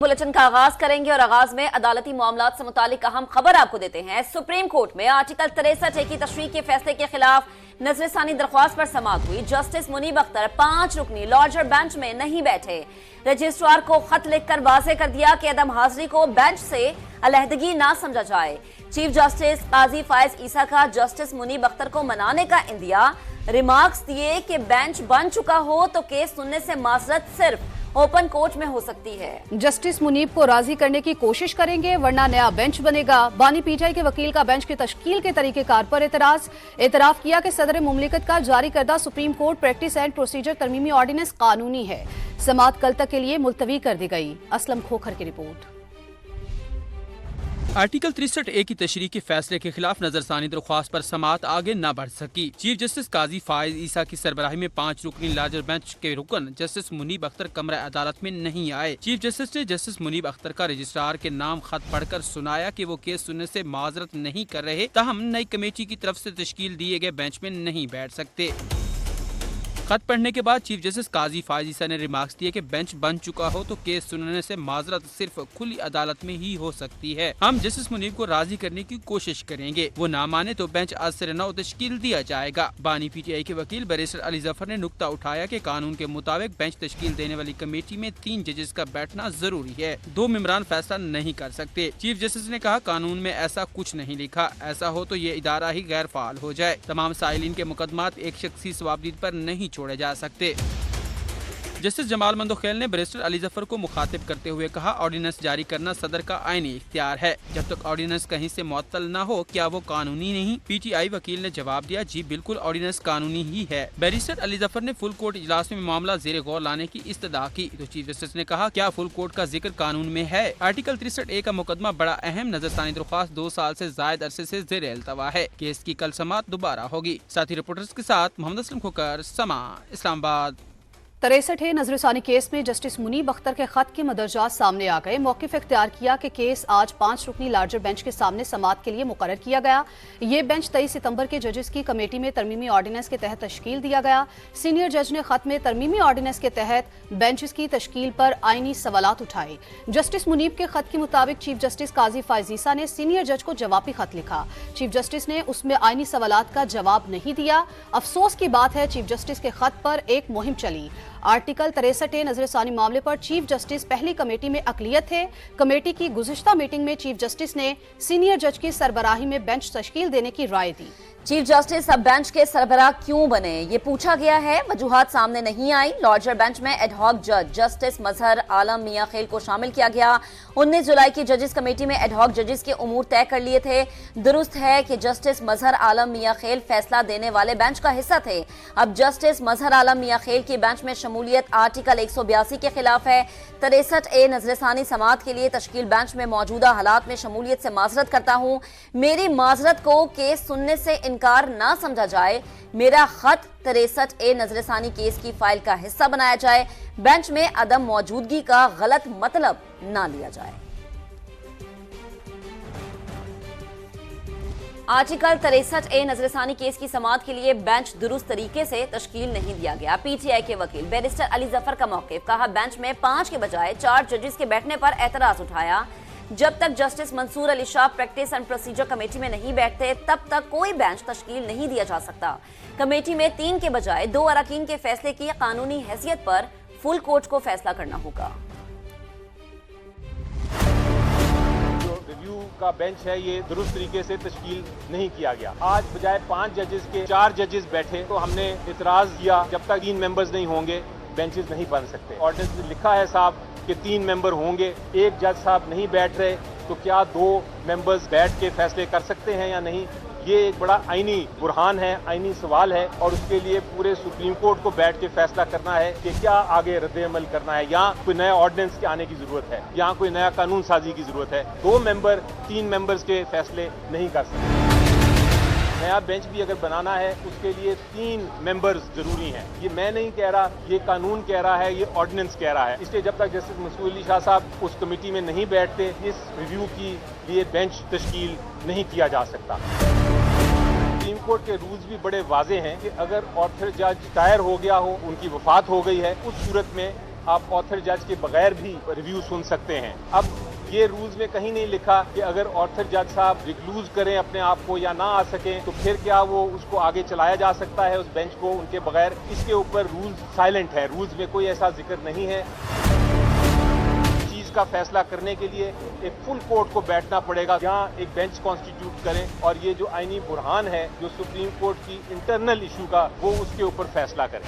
Bulletin का आगाज करेंगे और आगाज में अदालती मामलात से मुतालिक अहम खबर आपको देते हैं। सुप्रीम कोर्ट में आर्टिकल 63A की तशरीह के फैसले के खिलाफ नजरसानी दरख्वास्त पर समाअत हुई। जस्टिस मुनीब अख्तर 5 रुकनी लार्जर बेंच में नहीं बैठे। रजिस्ट्रार को खत लिखकर वाज़ेह कर दिया कि अदम हाजिरी को बेंच से अलहदगी ना समझा जाए। चीफ जस्टिस काजी फायज ईसा का जस्टिस मुनीब अख्तर को मनाने का इंदिया। रिमार्क्स दिए कि बेंच बन चुका हो तो केस सुनने से माजरत सिर्फ ओपन कोर्ट में हो सकती है। जस्टिस मुनीब को राजी करने की कोशिश करेंगे वरना नया बेंच बनेगा। बानी पीटीआई के वकील का बेंच की तश्कील के तरीकेकार पर एतराफ किया कि सदर मुमलिकत का जारी करदा Supreme Court practice and procedure तरमीमी ऑर्डिनेंस कानूनी है। समाअत कल तक के लिए मुलतवी कर दी गई। असलम खोखर की रिपोर्ट। आर्टिकल 63A की तशरीह के फैसले के खिलाफ नजरसानी दरख्वास्त पर समाअत आगे न बढ़ सकी। चीफ जस्टिस काजी फायज ईसा की सरबराही में 5 रुकनी लार्जर बेंच के रुकन जस्टिस मुनीब अख्तर कमरा अदालत में नहीं आए। चीफ जस्टिस ने जस्टिस मुनीब अख्तर का रजिस्ट्रार के नाम खत पढ़कर सुनाया कि वो केस सुनने से माजरत नहीं कर रहे, ताहम नई कमेटी की तरफ से तश्कील दिए गए बेंच में नहीं बैठ सकते। खत पढ़ने के बाद चीफ जस्टिस काजी फायज ईसा ने रिमार्क्स दिए कि बेंच बन चुका हो तो केस सुनने से माजरत सिर्फ खुली अदालत में ही हो सकती है। हम जस्टिस मुनीब को राजी करने की कोशिश करेंगे, वो ना माने तो बेंच आज से नौ तश्कील दिया जाएगा। बानी पीटीआई के वकील बैरिस्टर अली जफर ने नुक्ता उठाया कि कानून के मुताबिक बेंच तश्कील देने वाली कमेटी में 3 जजेस का बैठना जरूरी है। 2 मेंबरान फैसला नहीं कर सकते। चीफ जस्टिस ने कहा कानून में ऐसा कुछ नहीं लिखा, ऐसा हो तो ये इदारा ही गैर फाल हो जाए। तमाम साइलिन के मुकदमात एक शख्सी सवाबदीद पर नहीं छोड़े जा सकते। जस्टिस जमाल मंदोखेल ने बैरिस्टर अली जफर को मुखातिब करते हुए कहा ऑर्डिनेंस जारी करना सदर का आईनी इख्तियार है। जब तक ऑर्डिनेंस कहीं से मुअत्तल न हो क्या वो कानूनी नहीं? पीटीआई वकील ने जवाब दिया जी बिल्कुल ऑर्डिनेंस कानूनी ही है। बैरिस्टर अली जफर ने फुल कोर्ट इजलास में मामला ज़ेरे गौर लाने की इस्तदा की तो चीफ जस्टिस ने कहा क्या फुल कोर्ट का जिक्र कानून में है? आर्टिकल 63A का मुकदमा बड़ा अहम। नजरसानी दरख्वास्त 2 साल से जायद अरसे से ज़ेरे अल्तवा है। केस की कल समाअत दोबारा होगी। साथी रिपोर्टर्स के साथ मोहम्मद असलम खोकर, समा, इस्लामाबाद। 63 नजरसानी केस में जस्टिस मुनीब अख्तर के खत के मदरजात सामने आ गए। मौक़िफ़ इख्तियार किया कि केस आज 5 रुकनी लार्जर बेंच के सामने समाअत के लिए मुकर्रर किया गया। ये बेंच 23 सितंबर के जजेस की कमेटी में तरमीमी ऑर्डिनेंस के तहत तश्कील दिया गया। सीनियर जज ने खत में तरमीमी ऑर्डिनेंस के तहत बेंचेस की तश्कील पर आईनी सवालात उठाए। जस्टिस मुनीब के खत के मुताबिक चीफ जस्टिस काजी फायज ईसा ने सीनियर जज को जवाबी खत लिखा। चीफ जस्टिस ने उसमें आईनी सवालात का जवाब नहीं दिया। अफसोस की बात है चीफ जस्टिस के खत पर एक मुहिम चली। आर्टिकल 63A नजरसानी मामले पर चीफ जस्टिस पहली कमेटी में अकलियत थे। कमेटी की गुज़िश्ता मीटिंग में चीफ जस्टिस ने सीनियर जज की सरबराही में बेंच तश्कील देने की राय दी। चीफ जस्टिस अब बेंच के सरबराह क्यों बने ये पूछा गया है। वजूहात सामने नहीं आई। लार्जर बेंच में एडहॉक जज जस्टिस मजहर आलम मियां खेल को शामिल किया गया। 19 जुलाई की जजेस कमेटी में एडहॉक जजेस के उमूर तय कर लिए थे। दुरुस्त है कि जस्टिस मजहर आलम मियां खेल फैसला देने वाले बेंच का हिस्सा थे। अब जस्टिस मजहर आलम मियां खेल की बेंच में शमूलियत आर्टिकल 182 के खिलाफ है। 63A नजरसानी समाअत के लिए तश्कील बेंच में मौजूदा हालात में शमूलियत से माजरत करता हूँ। मेरी माजरत को केस सुनने से इनकार ना समझा जाए। मेरा खत 63A नजरसानी केस की फाइल का हिस्सा बनाया जाए। बेंच में अदम मौजूदगी का गलत मतलब ना लिया जाए। आर्टिकल 63A नजरसानी केस की समाअत के लिए बेंच दुरुस्त तरीके से तश्कील नहीं दिया गया। पीटीआई के वकील बैरिस्टर अली जफर का मौक़िफ़ कहा बेंच में 5 के बजाय 4 जजेस के बैठने पर एतराज उठाया। जब तक justice Mansoor Ali Shah practice and procedure committee में नहीं बैठते तब तक कोई बेंच तश्कील नहीं दिया जा सकता। कमेटी में 3 के बजाय 2 अरकान के फैसले की कानूनी हैसियत पर फुल कोर्ट को फैसला करना होगा। का बेंच है ये दुरुस्त तरीके से तश्कील नहीं किया गया। आज बजाय 5 जजेस के 4 जजेस बैठे तो हमने इतराज किया जब तक 3 मेंबर्स नहीं होंगे बेंचेस नहीं बन सकते। ऑर्डिनेंस में लिखा है साहब कि 3 मेंबर होंगे, एक जज साहब नहीं बैठ रहे तो क्या 2 मेंबर्स बैठ के फैसले कर सकते हैं या नहीं? ये एक बड़ा आईनी बुरहान है, आईनी सवाल है और उसके लिए पूरे सुप्रीम कोर्ट को बैठ के फैसला करना है कि क्या आगे रद्द-ए-अमल करना है या कोई नया ऑर्डिनेंस के आने की जरूरत है या कोई नया कानून साजी की जरूरत है। 2 मेंबर 3 मेंबर्स के फैसले नहीं कर सकते। नया बेंच भी अगर बनाना है उसके लिए 3 मेंबर्स जरूरी हैं। ये मैं नहीं कह रहा, ये कानून कह रहा है, ये ऑर्डिनेंस कह रहा है। इसलिए जब तक जस्टिस मंसूर अली शाह साहब उस कमेटी में नहीं बैठते इस रिव्यू की लिए बेंच तश्कील नहीं किया जा सकता। सुप्रीम कोर्ट के रूल्स भी बड़े वाजे हैं कि अगर ऑर्थर जज रिटायर हो गया हो, उनकी वफात हो गई है, उस सूरत में आप ऑथर जज के बगैर भी रिव्यू सुन सकते हैं। अब ये रूल्स में कहीं नहीं लिखा कि अगर ऑथर जज साहब रिक्लूज करें अपने आप को या ना आ सकें तो फिर क्या वो उसको आगे चलाया जा सकता है उस बेंच को उनके बगैर। इसके ऊपर रूल्स साइलेंट है, रूल्स में कोई ऐसा जिक्र नहीं है। चीज का फैसला करने के लिए एक फुल कोर्ट को बैठना पड़ेगा, जहां एक बेंच कॉन्स्टिट्यूट करें और ये जो आईनी बुरहान है जो सुप्रीम कोर्ट की इंटरनल इशू का, वो उसके ऊपर फैसला करें।